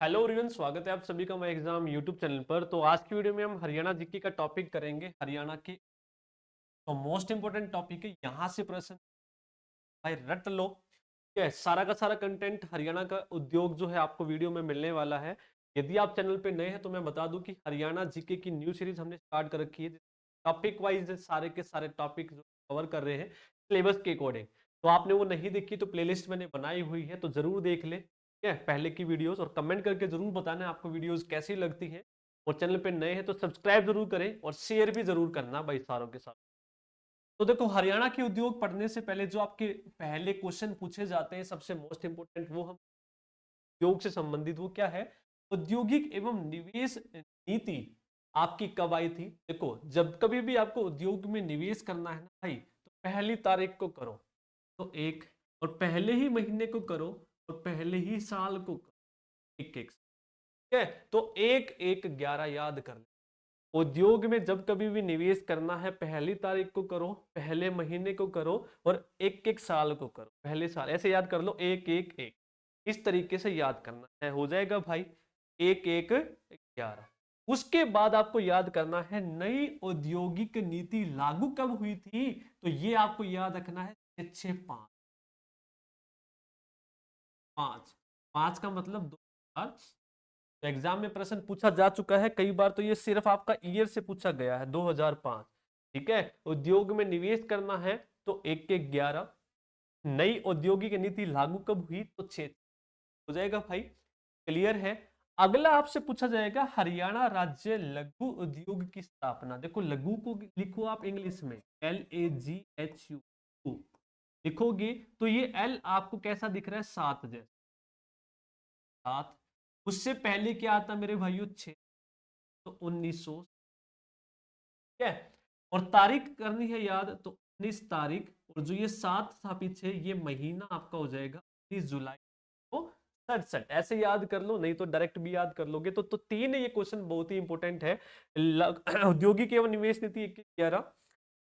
Hello everyone, स्वागत है आप सभी का माय एग्जाम यूट्यूब चैनल पर। तो आज की वीडियो में हम हरियाणा जीके का टॉपिक करेंगे। हरियाणा की तो मोस्ट इंपोर्टेंट टॉपिक है, यहाँ से प्रश्न भाई रट लो। ठीक है, सारा का सारा कंटेंट हरियाणा का उद्योग जो है आपको वीडियो में मिलने वाला है। यदि आप चैनल पे नए हैं तो मैं बता दूं कि हरियाणा जीके की न्यू सीरीज हमने स्टार्ट कर रखी है। टॉपिक वाइज सारे के सारे टॉपिक कवर कर रहे हैं सिलेबस के अकॉर्डिंग। तो आपने वो नहीं देखी तो प्लेलिस्ट मैंने बनाई हुई है, तो जरूर देख ले। ठीक है, पहले की वीडियोस, और कमेंट करके जरूर बताना आपको वीडियोस कैसी लगती हैं। और चैनल पे नए हैं तो सब्सक्राइब जरूर करें और शेयर भी जरूर करना भाई सारों के साथ। तो देखो, हरियाणा के उद्योग पढ़ने से पहले जो आपके पहले क्वेश्चन पूछे जाते हैं, सबसे मोस्ट इंपोर्टेंट वो हम उद्योग से संबंधित, वो क्या है? औद्योगिक एवं निवेश नीति आपकी कब आई थी? देखो, जब कभी भी आपको उद्योग में निवेश करना है ना भाई, तो पहली तारीख को करो तो एक, और पहले ही महीने को करो, और पहले ही साल को करो, एक एक। ठीक है, तो एक एक 11 याद कर ले। उद्योग में जब कभी भी निवेश करना है, पहली तारीख को करो, पहले महीने को करो, और एक एक साल को करो। पहले साल ऐसे याद कर लो, एक एक एक, इस तरीके से याद करना है। हो जाएगा भाई, एक एक 11। उसके बाद आपको याद करना है नई औद्योगिक नीति लागू कब हुई थी, तो ये आपको याद रखना है 6 5। पांच पांच का मतलब 2000। तो एग्जाम में प्रश्न पूछा जा चुका है कई बार, तो ये सिर्फ आपका ईयर से पूछा गया है, 2005। ठीक है, उद्योग में निवेश करना है तो एक एक 11। नई औद्योगिक नीति लागू कब हुई, तो 6। हो जाएगा भाई, क्लियर है। अगला आपसे पूछा जाएगा हरियाणा राज्य लघु उद्योग की स्थापना। देखो, लघु को लिखो आप इंग्लिश में LAGHU लिखोगे तो ये एल आपको कैसा दिख रहा है? 7 जैसा, 7। उससे पहले क्या आता मेरे भाइयों? 6, तो 1900। ठीक है, और तारीख करनी है याद, तो 19 तारीख। और जो ये 7 था पीछे, ये महीना आपका हो जाएगा 19 जुलाई को 67। ऐसे याद कर लो, नहीं तो डायरेक्ट भी याद कर लोगे। तो तीन, ये क्वेश्चन बहुत ही इंपॉर्टेंट है। औद्योगिक एवं निवेश नीति 21-11,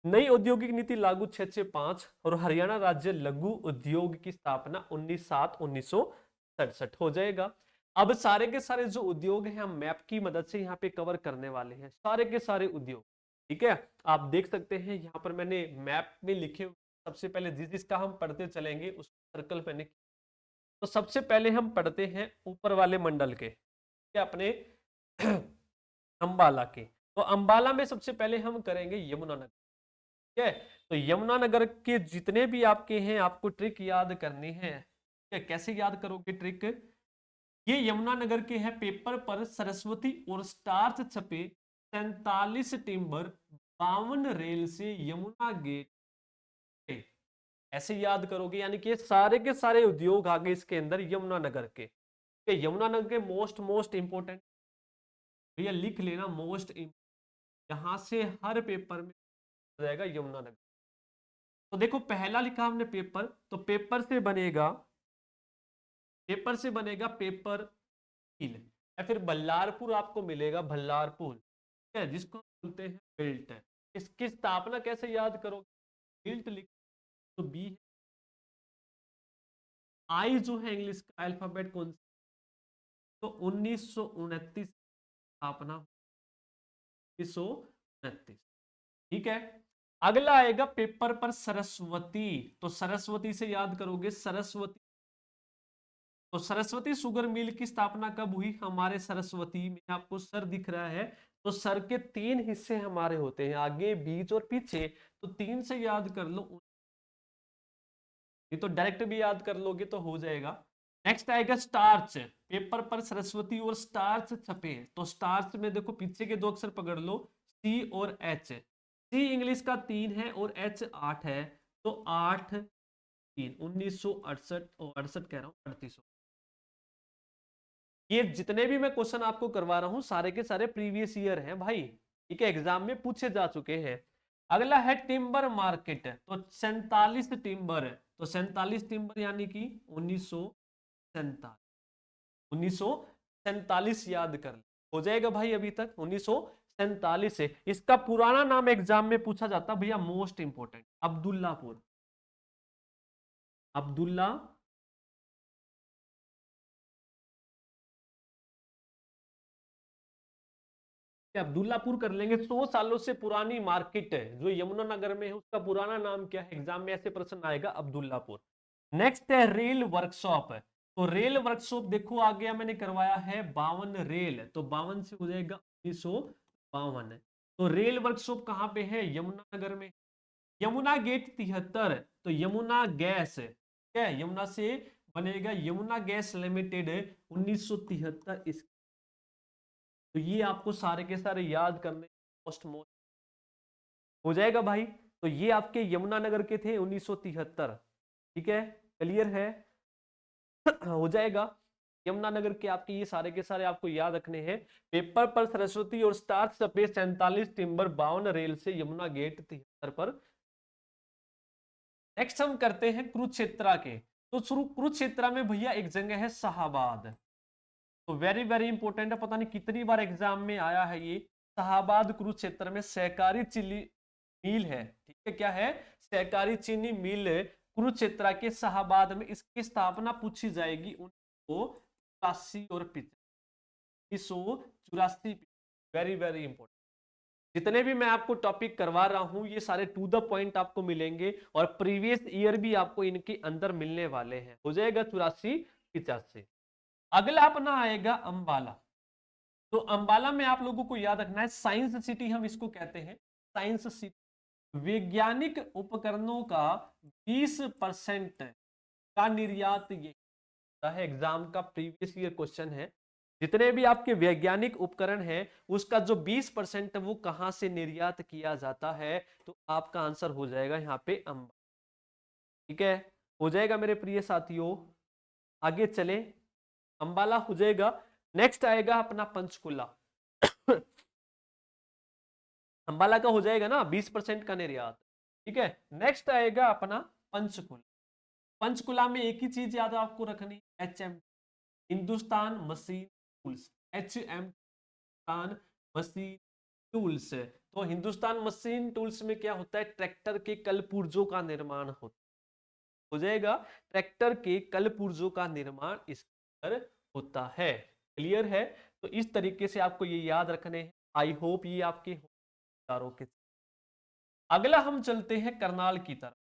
नई औद्योगिक नीति लागू 665, और हरियाणा राज्य लघु उद्योग की स्थापना 19/7/1967। हो जाएगा। अब सारे के सारे जो उद्योग हैं, हम मैप की मदद से यहाँ पे कवर करने वाले हैं, सारे के सारे उद्योग। ठीक है, आप देख सकते हैं यहाँ पर मैंने मैप में लिखे हुए। सबसे पहले जिस जिसका हम पढ़ते चलेंगे उसको सर्कल मैंने। तो सबसे पहले हम पढ़ते हैं ऊपर वाले मंडल के, अपने अंबाला के। तो अंबाला में सबसे पहले हम करेंगे यमुनानगर। ठीक है, तो यमुनानगर के जितने भी आपके हैं, आपको ट्रिक याद करनी है। ठीक है, कैसे याद करोगे ट्रिक? ये यमुनानगर के हैं। पेपर पर सरस्वती और स्टार्च छपे, 47 टिम्बर, 52 रेल से यमुना गेट। ऐसे याद करोगे, यानी कि सारे के सारे उद्योग आ गए इसके अंदर यमुनानगर के। यमुनानगर के मोस्ट मोस्ट इंपोर्टेंट, भैया लिख लेना मोस्ट। यहां से हर पेपर में आ जाएगा यमुनानगर। तो देखो, पहला लिखा हमने पेपर, तो पेपर से बनेगा, पेपर हिल, या फिर बल्लारपुर आपको मिलेगा, बल्लारपुर। ठीक है, जिसको बोलते हैं बिल्ट। इसकी स्थापना कैसे याद करोगे? बिल्ट लिख, तो बी। आई जो है इंग्लिश का अल्फाबेट कौन सा? तो 1929 स्थापना, 1929। ठीक है, अगला आएगा पेपर पर सरस्वती। तो सरस्वती से याद करोगे, सरस्वती। तो सरस्वती शुगर मिल की स्थापना कब हुई? हमारे सरस्वती में आपको सर दिख रहा है, तो सर के 3 हिस्से हमारे होते हैं, आगे बीच और पीछे। तो 3 से याद कर लो, ये तो डायरेक्ट भी याद कर लोगे तो हो जाएगा। नेक्स्ट आएगा स्टार्च। पेपर पर सरस्वती और स्टार्च छपे, तो स्टार्च में देखो पीछे के 2 अक्षर पकड़ लो, सी और एच। सी इंग्लिश का 3 है और एच 8 है, तो 8 3, 1968, और 68 कह रहा हूँ, 3800। ये जितने भी मैं क्वेश्चन आपको करवा रहा हूं, सारे के सारे प्रीवियस ईयर हैं भाई। ठीक है, एग्जाम में पूछे जा चुके हैं। अगला है टिम्बर मार्केट, तो 47 टिम्बर। तो 47 टिम्बर यानी कि 1947, 1947 याद कर ले। हो जाएगा भाई, अभी तक 1947 से। इसका पुराना नाम एग्जाम में पूछा जाता भैया, मोस्ट इंपोर्टेंट, अब्दुल्लापुर। अब्दुल्ला अब्दुल्लापुर कर लेंगे। 100 सालों से पुरानी मार्केट है जो यमुनानगर में है, उसका पुराना नाम क्या है? एग्जाम में ऐसे प्रश्न आएगा, अब्दुल्लापुर। नेक्स्ट है रेल वर्कशॉप। तो रेल वर्कशॉप देखो आ गया, मैंने करवाया है 52 रेल, तो 52 से हो जाएगा 1952। तो रेल वर्कशॉप कहाँ पे है? यमुनानगर में। यमुना गेट 73, तो यमुना गैस, क्या है? यमुना से बनेगा यमुना गैस लिमिटेड, 1973 इस। तो ये आपको सारे के सारे याद करने मोस्ट मोस्ट हो जाएगा भाई। तो ये आपके यमुनानगर के थे 1973, ठीक है, क्लियर है? हो जाएगा। यमुनानगर के आपके ये सारे के सारे आपको याद रखने हैं। पेपर पर सरस्वती और स्टार्च छपे 47 टिम्बर 52 रेल से यमुना गेट 73 पर। नेक्स्ट हम करते हैं कुरुक्षेत्रा के। तो शुरू कुरुक्षेत्रा में भैया एक जगह है शाहाबाद, तो वेरी वेरी इंपॉर्टेंट है, पता नहीं कितनी बार एग्जाम में आया है ये। शाहाबाद कुरुक्षेत्र में सहकारी चीनी मिल है, ठीक है, क्या है? सहकारी चीनी मिल कुरुक्षेत्र के शाहाबाद में, इसकी स्थापना पूछी जाएगी 1984 और 1984। Very very important. जितने भी मैं आपको टॉपिक करवा रहा हूं ये सारे टू द पॉइंट आपको मिलेंगे, और प्रीवियस ईयर भी आपको इनके अंदर मिलने वाले हैं। हो जाएगा 84-85। अगला अपना आएगा अंबाला। तो अंबाला में आप लोगों को याद रखना है, साइंस सिटी हम इसको कहते हैं, साइंस सिटी। वैज्ञानिक उपकरणों का 20% का निर्यात ये है। एग्जाम का प्रीवियस ईयर क्वेश्चन है, जितने भी आपके वैज्ञानिक उपकरण हैं उसका जो 20% है वो कहां से निर्यात किया जाता है? तो आपका आंसर हो जाएगा यहाँ पे अंबाला, ठीक है, हो जाएगा मेरे प्रिय साथियों। आगे चले, अंबाला हो जाएगा। नेक्स्ट आएगा अपना पंचकुला। अंबाला का हो जाएगा ना 20% का निर्यात, ठीक है। नेक्स्ट आएगा अपना पंचकुला। पंचकुला में एक ही चीज याद आपको रखनी, HM, Hindustan machine tools, HM, Hindustan machine tools. तो हिंदुस्तान मशीन टूल्स में क्या होता है? ट्रैक्टर के कल पुर्जों का निर्माण होता हो जाएगा। ट्रैक्टर के कल पुर्जों का निर्माण इस पर होता है, क्लियर है? तो इस तरीके से आपको ये याद रखने हैं। आई होप ये आपके विचारों के। अगला हम चलते हैं करनाल की तरफ।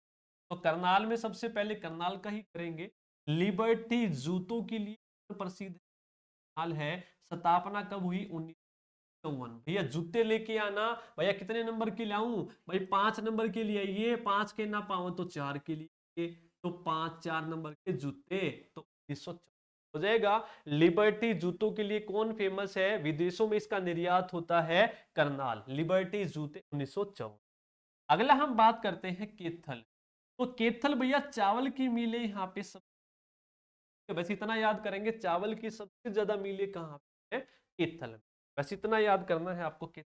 तो करनाल में सबसे पहले करनाल का ही करेंगे। लिबर्टी जूतों के लिए प्रसिद्ध करनाल है। स्थापना कब हुई? 1951। भैया जूते लेके आना, भैया कितने नंबर के लाऊं? भाई 5 नंबर के लिए, ये 5 के ना पाओ तो 4 के लिए, तो 5-4 नंबर के जूते, तो 1954 हो जाएगा। लिबर्टी जूतों के लिए कौन फेमस है? विदेशों में इसका निर्यात होता है, करनाल, लिबर्टी जूते 1954। अगला हम बात करते हैं केथल। तो केथल भैया चावल की मिलें यहाँ पे सब, बस इतना याद करेंगे, चावल की सबसे ज्यादा मिलें कहाँ पे है? केथल में। बस इतना याद करना है आपको, केथल,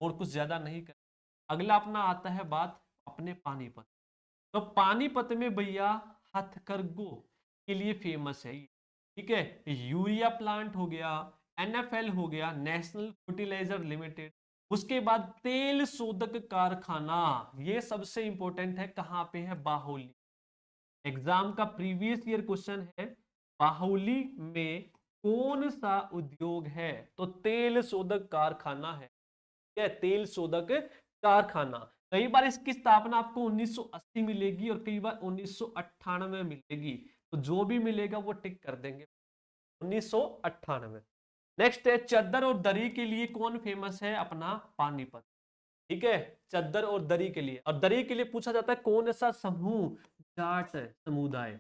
और कुछ ज्यादा नहीं कर। अगला अपना आता है बात अपने पानीपत। तो पानीपत में भैया हथकरघों के लिए फेमस है ये, ठीक है। यूरिया प्लांट हो गया, NFL हो गया, नेशनल फर्टिलाइजर लिमिटेड। उसके बाद तेल शोधक कारखाना, ये सबसे इंपॉर्टेंट है, कहां पे है? बाहुली। एग्जाम का प्रीवियस ईयर क्वेश्चन है, बाहुली में कौन सा उद्योग है? तो तेल शोधक कारखाना है, क्या? तेल शोधक कारखाना। कई बार इसकी स्थापना आपको 1980 मिलेगी और कई बार 1998 मिलेगी, तो जो भी मिलेगा वो टिक कर देंगे, 1998। नेक्स्ट है चद्दर और दरी के लिए कौन फेमस है? अपना पानीपत, ठीक है, चद्दर और दरी के लिए। और दरी के लिए पूछा जाता है कौन सा समूह? जाट समुदाय,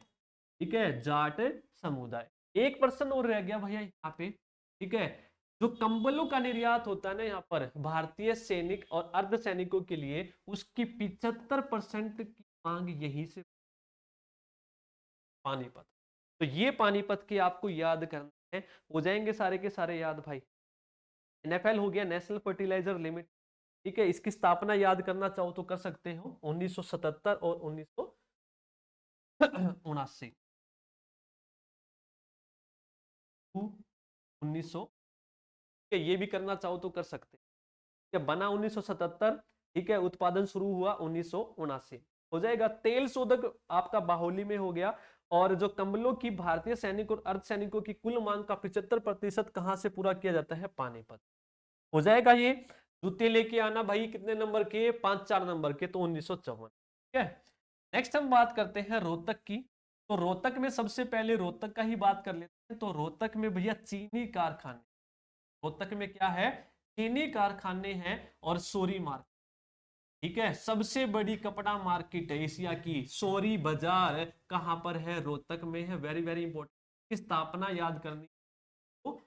ठीक है, जाट समुदाय। एक पर्सन और रह गया भैया यहाँ पे, ठीक है। जो कंबलों का निर्यात होता है ना यहाँ पर भारतीय सैनिक और अर्धसैनिकों के लिए, उसकी 75% की मांग यहीं से, पानीपत। तो ये पानीपत के आपको याद करना है, हो जाएंगे सारे के सारे याद भाई। NFL हो गया, नेशनल फर्टिलाइजर लिमिट, ठीक है, इसकी स्थापना याद करना चाहो तो कर सकते हो, 1977 और 1979, 1900, ठीक है, ये भी करना चाहो तो कर सकते हैं। बना 1977, ठीक है, उत्पादन शुरू हुआ 1979, हो जाएगा। तेल शोधक आपका बाहुली में हो गया। और जो कंबलों की भारतीय सैनिक और अर्धसैनिकों की कुल मांग का 75% कहां से पूरा किया जाता है? पानीपत। हो जाएगा ये। जूते लेके आना भाई कितने नंबर के, 5-4 नंबर के, तो 1954। ठीक है। नेक्स्ट हम बात करते हैं रोहतक की। तो रोहतक में सबसे पहले रोहतक का ही बात कर लेते हैं। तो रोहतक में भैया चीनी कारखाने, रोहतक में क्या है, चीनी कारखाने हैं और सोरी मार्केट। ठीक है, सबसे बड़ी कपड़ा मार्केट है एशिया की, सोरी बाजार कहां पर है, रोहतक में है। वेरी वेरी इंपॉर्टेंट, की स्थापना याद करनी तो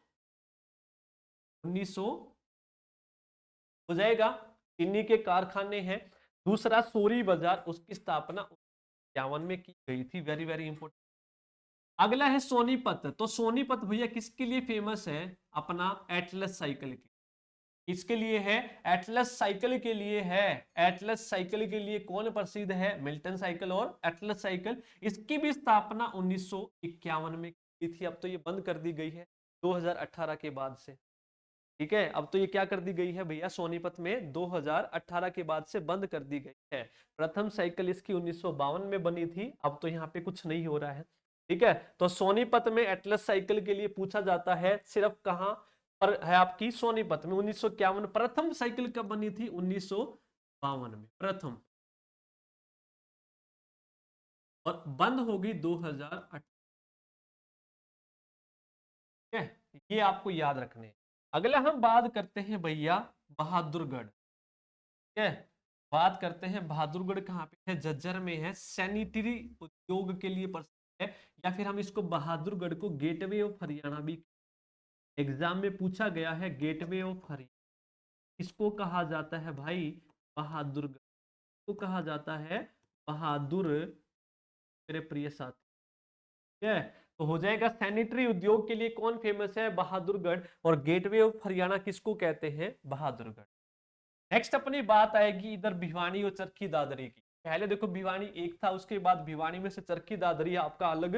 1900 हो जाएगा। चीनी के कारखाने हैं। दूसरा सोरी बाजार, उसकी स्थापना 51 में की गई थी। Very very important. अगला है सोनीपत। तो सोनीपत भैया किसके लिए फेमस है, अपना एटलस साइकिल के, इसके लिए है, एटलस साइकिल के लिए है। एटलस साइकिल के लिए कौन प्रसिद्ध है, मिल्टन साइकिल और एटलस साइकिल। इसकी भी स्थापना 1951 में की थी। अब तो ये बंद कर दी गई है 2018 के बाद से। ठीक है, अब तो ये क्या कर दी गई है भैया, सोनीपत में 2018 के बाद से बंद कर दी गई है। प्रथम साइकिल इसकी 1952 में बनी थी। अब तो यहाँ पे कुछ नहीं हो रहा है। ठीक है, तो सोनीपत में एटलस साइकिल के लिए पूछा जाता है, सिर्फ कहां पर है आपकी, सोनीपत में। 1951 प्रथम साइकिल कब बनी थी, 1952 में प्रथम, और बंद होगी 2008। ठीक है, ये आपको याद रखने। अगला हम बात करते हैं भैया बहादुरगढ़। ठीक है, बात करते हैं बहादुरगढ़ कहाँ पे है, झज्जर में है। सैनिटरी उद्योग के लिए प्रसिद्ध है, या फिर हम इसको बहादुरगढ़ को गेटवे ऑफ हरियाणा भी, एग्जाम में पूछा गया है, गेटवे ऑफ हरियाणा इसको कहा जाता है भाई, बहादुरगढ़ को कहा जाता है बहादुर, मेरे प्रिय साथी। ठीक है, तो हो जाएगा सैनिटरी उद्योग के लिए कौन फेमस है, बहादुरगढ़, और गेटवे ऑफ हरियाणा किसको कहते हैं, बहादुरगढ़। नेक्स्ट अपनी बात आएगी इधर भिवानी और चरखी दादरी की। पहले देखो भिवानी एक था, उसके बाद भिवानी में से चरखी दादरी आपका अलग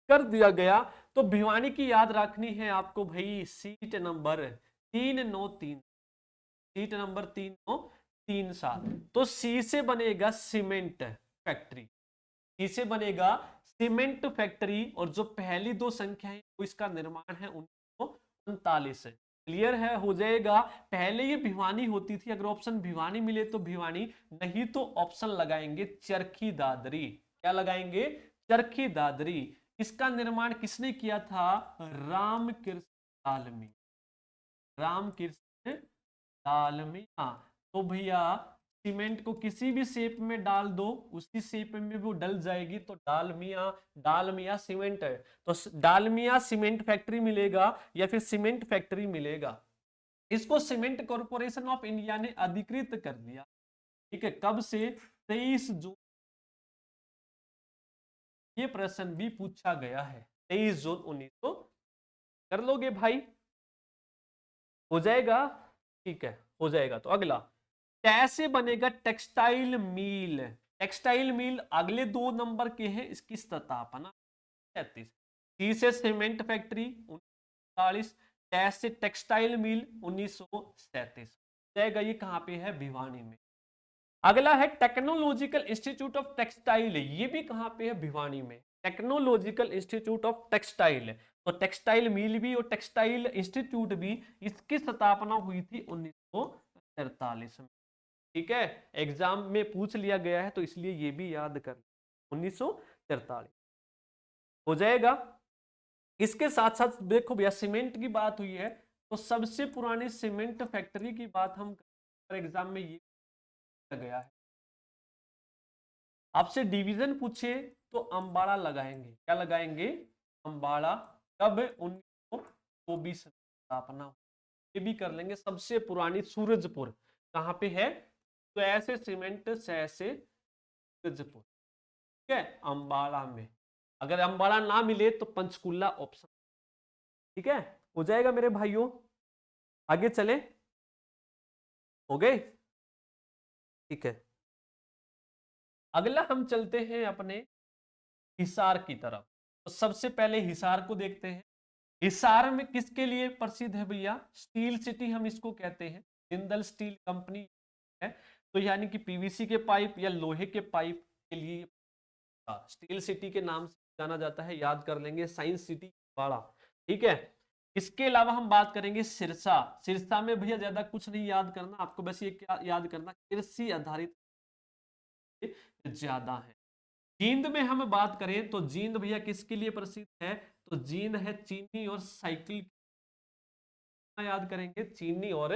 कर दिया गया। तो भिवानी की याद रखनी है आपको भाई, सीट नंबर 393, सीट नंबर 3937। तो सी से बनेगा सीमेंट फैक्ट्री, सी से बनेगा सीमेंट फैक्ट्री, और जो पहली दो संख्या है वो इसका निर्माण है 1939 से। क्लियर है, हो जाएगा। पहले ये भिवानी होती थी, अगर ऑप्शन भिवानी मिले तो भिवानी, नहीं तो ऑप्शन लगाएंगे चरखी दादरी। क्या लगाएंगे, चरखी दादरी। इसका निर्माण किसने किया था, रामकृष्ण दालमी, रामकृष्ण डालमिया। तो भैया सीमेंट को किसी भी शेप में डाल दो, उसी शेप में वो डल जाएगी, तो डालमिया, डालमिया सीमेंट है। तो डालमिया सीमेंट फैक्ट्री मिलेगा, या फिर सीमेंट फैक्ट्री मिलेगा। इसको सीमेंट कॉर्पोरेशन ऑफ इंडिया ने अधिकृत कर दिया। ठीक है, कब से, 23 जून। ये प्रश्न भी पूछा गया है, 23 जून 1900। कर लोगे भाई, हो जाएगा। ठीक है, हो जाएगा। तो अगला, कैसे बनेगा टेक्सटाइल मिल, टेक्सटाइल मिल अगले 2 नंबर के हैं, इसकी स्थापना 37। सी से सीमेंट फैक्ट्री 1940, कैसे टेक्सटाइल मिल 1937। जाएगा, ये कहां पे है, भिवानी में। अगला है टेक्नोलॉजिकल इंस्टीट्यूट ऑफ टेक्सटाइल, ये भी कहां पे है, भिवानी में। टेक्नोलॉजिकल इंस्टीट्यूट ऑफ टेक्सटाइल, तो टेक्सटाइल मिल भी और टेक्सटाइल इंस्टीट्यूट भी, इसकी स्थापना हुई थी 1943 में। ठीक है, एग्जाम में पूछ लिया गया है, तो इसलिए ये भी याद कर, 1943 हो जाएगा। इसके साथ साथ देखो भैया, सीमेंट की बात हुई है, तो सबसे पुरानी सीमेंट फैक्ट्री की बात हम एग्जाम में ये गया है। आपसे डिवीजन पूछे तो अंबाड़ा लगाएंगे, क्या लगाएंगे, अंबाड़ा। कब, 1924 स्थापना, ये भी कर लेंगे। सबसे पुरानी सूरजपुर कहां पे है, तो ऐसे सीमेंट से सूरजपुर। ठीक है, अंबाड़ा में। अगर अंबाड़ा ना मिले तो पंचकुला ऑप्शन। ठीक है, हो जाएगा मेरे भाइयों। आगे चले, हो गए। ठीक है, अगला हम चलते हैं अपने हिसार की तरफ। तो सबसे पहले हिसार को देखते हैं। हिसार में किसके लिए प्रसिद्ध है भैया, स्टील सिटी हम इसको कहते हैं, जिंदल स्टील कंपनी है। तो यानी कि पीवीसी के पाइप या लोहे के पाइप के लिए स्टील सिटी के नाम से जाना जाता है, याद कर लेंगे। साइंस सिटी वाड़ा। ठीक है, इसके अलावा हम बात करेंगे सिरसा। सिरसा में भैया ज्यादा कुछ नहीं याद करना आपको, बस ये क्या याद करना, कृषि आधारित ज्यादा है। जींद में हम बात करें तो जींद भैया किसके लिए प्रसिद्ध है, तो जींद है चीनी और साइकिल, याद करेंगे चीनी और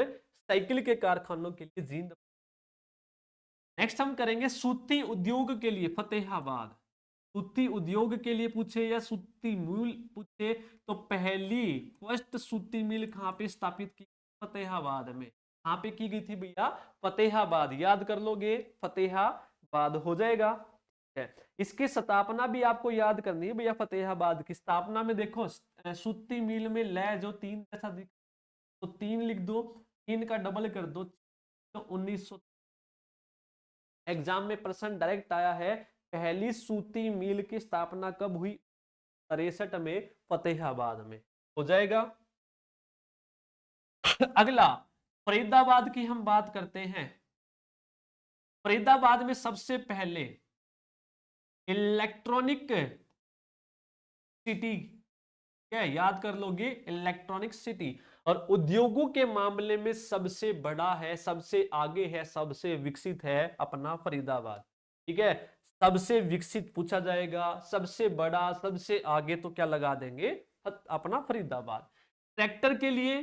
साइकिल के कारखानों के लिए जींद। नेक्स्ट हम करेंगे सूती उद्योग के लिए फतेहाबाद। सूती उद्योग के लिए पूछे या सूती मिल पूछे तो पहली फर्स्ट सूती मिल कहां पे स्थापित की, फतेहाबाद में। कहां पे की गई थी भैया, फतेहाबाद, याद कर लोगे फतेहाबाद हो जाएगा। है इसकी स्थापना भी आपको याद करनी है भैया, फतेहाबाद की स्थापना में देखो सूती मिल में लय जो 3 जैसा दिख, तो 3 लिख दो, 3 का डबल कर दो, तो 1900। एग्जाम में प्रश्न डायरेक्ट आया है, पहली सूती मिल की स्थापना कब हुई, 63 में फतेहाबाद में हो जाएगा। अगला फरीदाबाद की हम बात करते हैं। फरीदाबाद में सबसे पहले इलेक्ट्रॉनिक सिटी, क्या याद कर लोगे, इलेक्ट्रॉनिक सिटी। और उद्योगों के मामले में सबसे बड़ा है, सबसे आगे है, सबसे विकसित है अपना फरीदाबाद। ठीक है, सबसे विकसित पूछा जाएगा, सबसे बड़ा, सबसे आगे, तो क्या लगा देंगे, अपना फरीदाबाद। ट्रैक्टर के लिए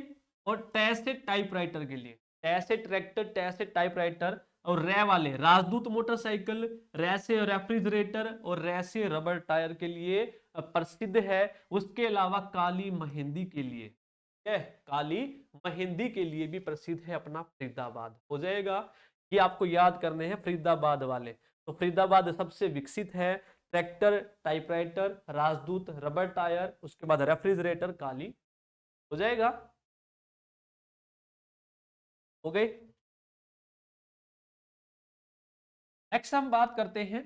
और टै से टाइपराइटर के लिए, टै से ट्रैक्टर, टै से टाइपराइटर, और रै वाले राजदूत मोटरसाइकिल, रै से रेफ्रिजरेटर और रै से रबर टायर के लिए प्रसिद्ध है। उसके अलावा काली मेहंदी के लिए, है काली मेहंदी के लिए भी प्रसिद्ध है अपना फरीदाबाद हो जाएगा। ये आपको याद करने हैं फरीदाबाद वाले। तो फरीदाबाद सबसे विकसित है, ट्रैक्टर, टाइपराइटर, राजदूत, रबर टायर, उसके बाद रेफ्रिजरेटर, काली हो जाएगा। हो गई। नेक्स्ट हम बात करते हैं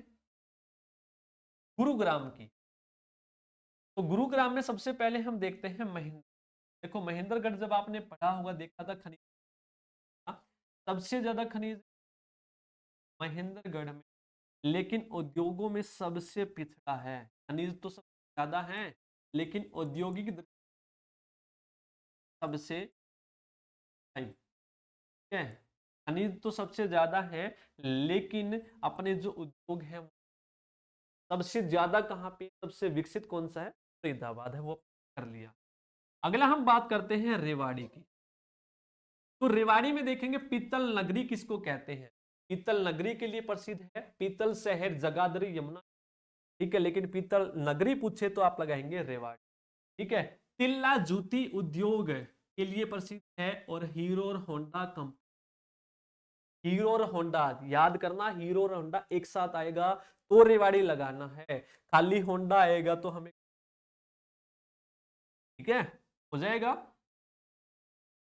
गुरुग्राम की। तो गुरुग्राम में सबसे पहले हम देखते हैं महेंद्र। देखो महेंद्रगढ़ जब आपने पढ़ा होगा, देखा था खनिज, सबसे ज्यादा खनिज महेंद्रगढ़ में, लेकिन उद्योगों में सबसे पिछड़ा है। खनिज तो सबसे ज्यादा है, लेकिन औद्योगिक सबसे, ठीक है, खनिज तो सबसे ज्यादा है, लेकिन अपने जो उद्योग है सबसे ज्यादा कहां पे, सबसे विकसित कौन सा है, फरीदाबाद है, वो कर लिया। अगला हम बात करते हैं रेवाड़ी की। तो रेवाड़ी में देखेंगे पीतल नगरी किसको कहते हैं, पीतल नगरी के लिए प्रसिद्ध है, पीतल शहर जगाधरी यमुना, ठीक है, लेकिन पीतल नगरी पूछे तो आप लगाएंगे रेवाड़ी। ठीक है, तिल्ला जूती उद्योग के लिए प्रसिद्ध है, और हीरो और होंडा कंपनी, हीरो और होंडा याद करना, हीरो और होंडा एक साथ आएगा तो रेवाड़ी लगाना है, खाली होंडा आएगा तो हमें, ठीक है, हो जाएगा।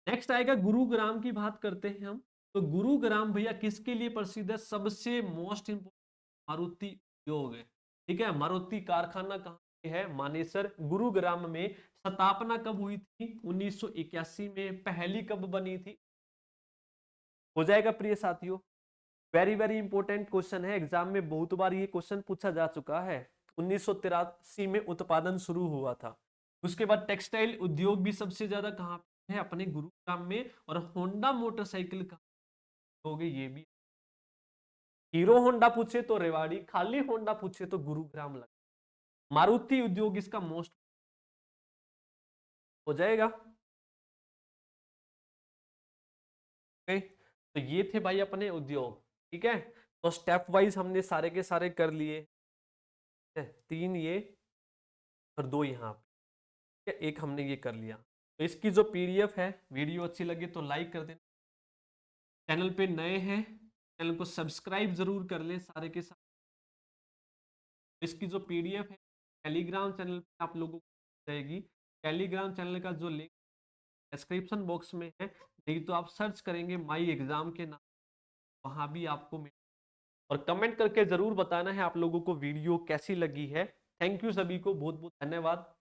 नेक्स्ट आएगा गुरुग्राम की बात करते हैं हम। तो गुरुग्राम भैया किसके लिए प्रसिद्ध है, सबसे मोस्ट इंपोर्टेंट मारुति उद्योग है। ठीक है, मारुति कारखाना कहाँ पे है, मानेसर, गुरुग्राम में। स्थापना कब हुई थी, 1981 में। पहली कब बनी थी, हो जाएगा प्रिय साथियों। वेरी वेरी इंपॉर्टेंट क्वेश्चन है, एग्जाम में बहुत बार ये क्वेश्चन पूछा जा चुका है। 1983 में उत्पादन शुरू हुआ था। उसके बाद टेक्सटाइल उद्योग भी सबसे ज्यादा कहां पे है, अपने गुरुग्राम में। और होंडा मोटरसाइकिल का हो गई, ये भी। हीरो होंडा पूछे तो रेवाड़ी, खाली होंडा पूछे तो गुरुग्राम लगा। मारुति उद्योग इसका मोस्ट हो जाएगा। ओके, तो ये थे भाई अपने उद्योग। ठीक है, तो स्टेप वाइज हमने सारे के सारे कर लिए, 3 ये और 2 यहाँ पे, एक हमने ये कर लिया। तो इसकी जो पीडीएफ है, वीडियो अच्छी लगे तो लाइक कर देना, चैनल पे नए हैं चैनल को सब्सक्राइब जरूर कर लें सारे के साथ। इसकी जो पीडीएफ है टेलीग्राम चैनल पे आप लोगों को जाएगी। टेलीग्राम चैनल का जो लिंक डिस्क्रिप्शन बॉक्स में है, नहीं तो आप सर्च करेंगे माई एग्जाम के नाम, वहां भी आपको मिल। और कमेंट करके जरूर बताना है आप लोगों को वीडियो कैसी लगी है। थैंक यू सभी को, बहुत बहुत धन्यवाद।